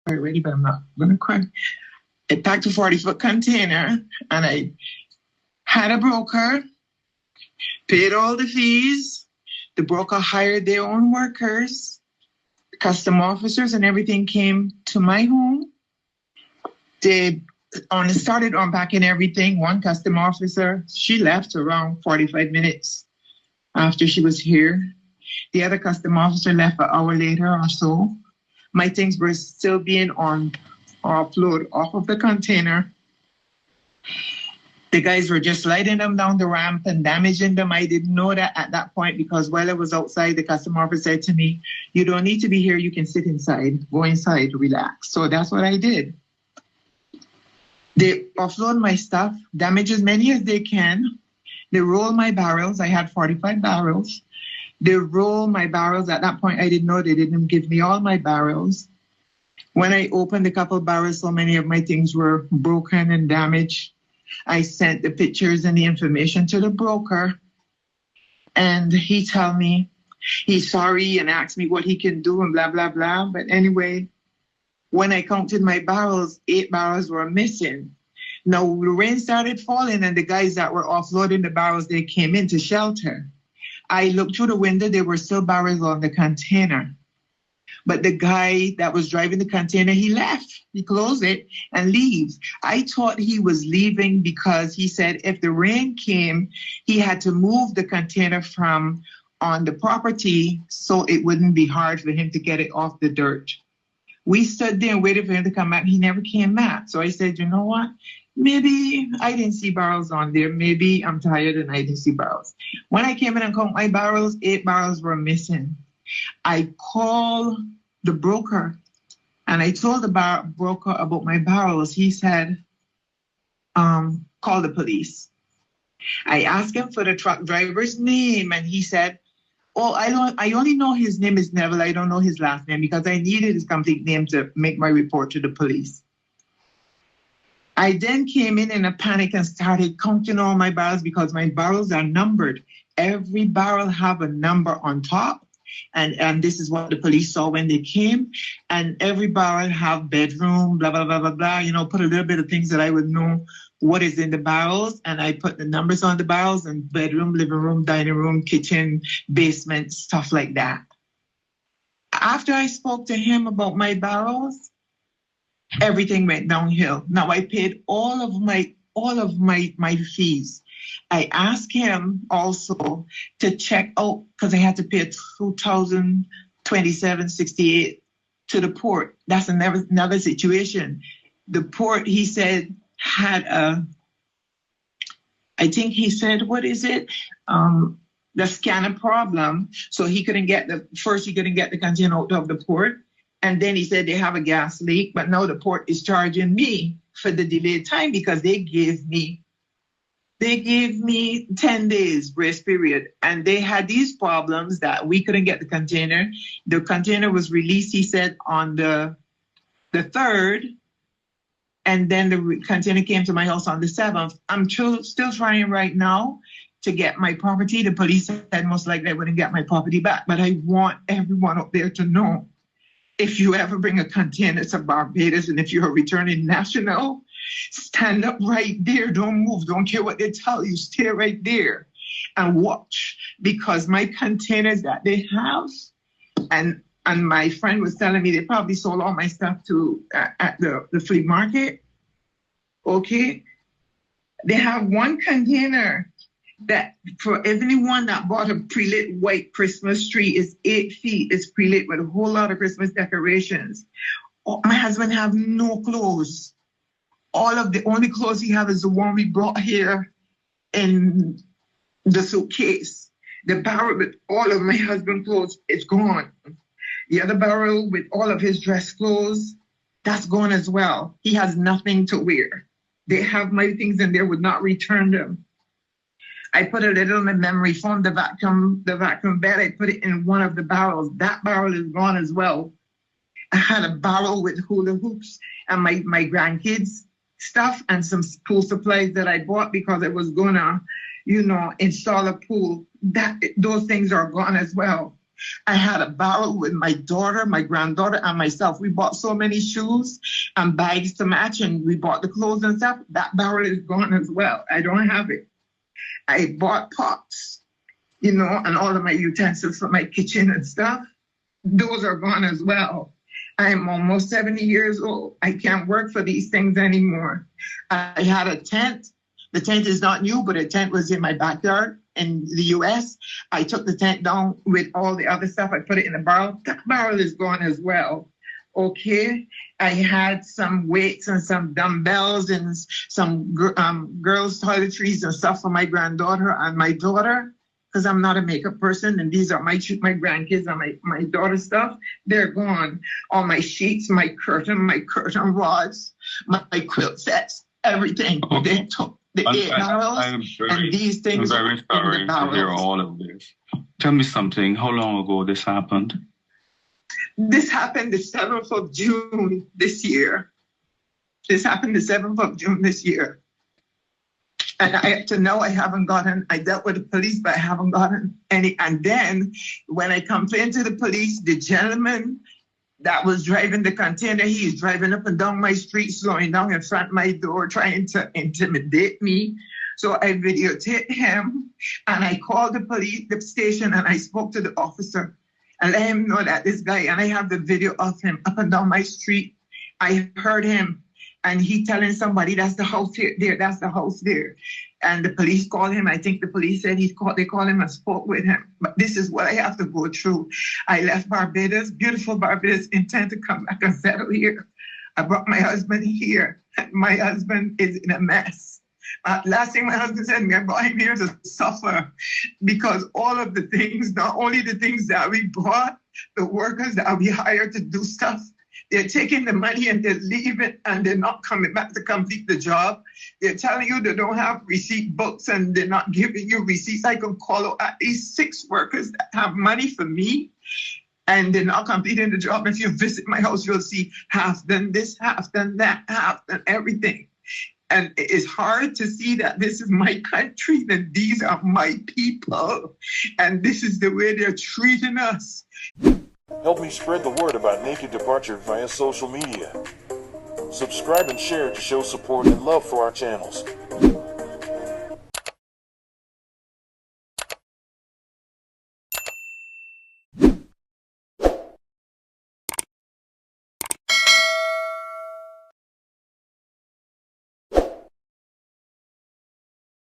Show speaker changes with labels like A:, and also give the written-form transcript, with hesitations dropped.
A: already, but I'm not going to cry. I packed a 40-foot container, and I had a broker, paid all the fees. The broker hired their own workers, custom officers, and everything came to my home. They started unpacking everything. One custom officer, she left around 45 minutes after she was here. The other custom officer left an hour later or so. My things were still being offload off of the container. The guys were just sliding them down the ramp and damaging them. I didn't know that at that point because while I was outside, the customer officer said to me, "You don't need to be here. You can sit inside. Go inside, relax." So that's what I did. They offload my stuff, damage as many as they can. They roll my barrels. I had 45 barrels. They roll my barrels. At that point, I didn't know they didn't give me all my barrels. When I opened a couple barrels, so many of my things were broken and damaged. I sent the pictures and the information to the broker, and he told me he's sorry and asked me what he can do and blah, blah, blah. But anyway, when I counted my barrels, 8 barrels were missing. Now, the rain started falling, and the guys that were offloading the barrels, they came into shelter. I looked through the window, there were still barrels on the container. But the guy that was driving the container, he left. He closed it and leaves. I thought he was leaving because he said if the rain came, he had to move the container from on the property so it wouldn't be hard for him to get it off the dirt. We stood there and waited for him to come back. He never came back. So I said, you know what? Maybe I didn't see barrels on there. Maybe I'm tired and I didn't see barrels. When I came in and counted my barrels, 8 barrels were missing. I called the broker and I told the broker about my barrels. He said, call the police. I asked him for the truck driver's name and he said, oh, I only know his name is Neville. I don't know his last name because I needed his complete name to make my report to the police. I then came in a panic and started counting all my barrels because my barrels are numbered. Every barrel have a number on top. And this is what the police saw when they came. And every barrel have bedroom, blah, blah, blah, blah, blah. You know, put a little bit of things that I would know what is in the barrels. And I put the numbers on the barrels and bedroom, living room, dining room, kitchen, basement, stuff like that. After I spoke to him about my barrels, everything went downhill. Now I paid all of my fees. I asked him also to check out because I had to pay $2,027.68 to the port. That's another situation. The port, he said, had I think he said, what is it? The scanner problem. So he couldn't get the container out of the port. And then he said they have a gas leak, but now the port is charging me for the delayed time because they gave me 10 days grace period. And they had these problems that we couldn't get the container. The container was released, he said, on the 3rd. And then the container came to my house on the 7th. I'm still trying right now to get my property. The police said most likely I wouldn't get my property back. But I want everyone up there to know, if you ever bring a container to Barbados and if you're a returning national, stand up right there. Don't move. Don't care what they tell you. Stay right there and watch, because my containers that they have, and my friend was telling me they probably sold all my stuff to at the flea market. Okay, they have one container that for everyone that bought a pre-lit white Christmas tree is 8 feet. It's pre-lit with a whole lot of Christmas decorations. Oh, my husband have no clothes. The only clothes he have is the one we brought here in the suitcase. The barrel with all of my husband's clothes is gone. The other barrel with all of his dress clothes, that's gone as well. He has nothing to wear. They have my things and they would not return them. I put a little in the memory foam, the vacuum bed, I put it in one of the barrels. That barrel is gone as well. I had a barrel with hula hoops and my grandkids' stuff and some pool supplies that I bought because I was gonna, install a pool. Those things are gone as well. I had a barrel with my daughter, my granddaughter, and myself. We bought so many shoes and bags to match, and we bought the clothes and stuff. That barrel is gone as well. I don't have it. I bought pots, you know, and all of my utensils for my kitchen and stuff. Those are gone as well. I'm almost 70 years old. I can't work for these things anymore. I had a tent. The tent is not new, but a tent was in my backyard in the US. I took the tent down with all the other stuff. I put it in a barrel. That barrel is gone as well. Okay. I had some weights and some dumbbells and some girls' toiletries and stuff for my granddaughter and my daughter, because I'm not a makeup person, and these are my grandkids and my daughter's stuff. They're gone. All my sheets, my curtain rods, my quilt sets, everything.
B: Okay.
A: They took the 8 barrels, and these things
B: I'm very sorry to hear all of this. Tell me something. How long ago this happened?
A: This happened the 7th of June this year. This happened the 7th of June this year. And I haven't gotten, I dealt with the police, but I haven't gotten any. And then when I complained to the police, the gentleman that was driving the container, he's driving up and down my street, slowing down in front of my door, trying to intimidate me. So I videotaped him and I called the police, the station, and I spoke to the officer and let him know that this guy, and I have the video of him up and down my street. I heard him. And he telling somebody, that's the house here, there, that's the house there. And the police called him. I think the police said they called him and spoke with him. But this is what I have to go through. I left Barbados, beautiful Barbados, intent to come back and settle here. I brought my husband here. My husband is in a mess. Last thing my husband said to me, I brought him here to suffer, because all of the things, not only the things that we bought, the workers that we hired to do stuff, they're taking the money and they're leaving and they're not coming back to complete the job. They're telling you they don't have receipt books and they're not giving you receipts. I can call out at least 6 workers that have money for me and they're not completing the job. If you visit my house, you'll see half done this, half done that, half done everything. And it's hard to see that this is my country, that these are my people, and this is the way they're treating us.
C: Help me spread the word about Naked Departure via social media. Subscribe and share to show support and love for our channels.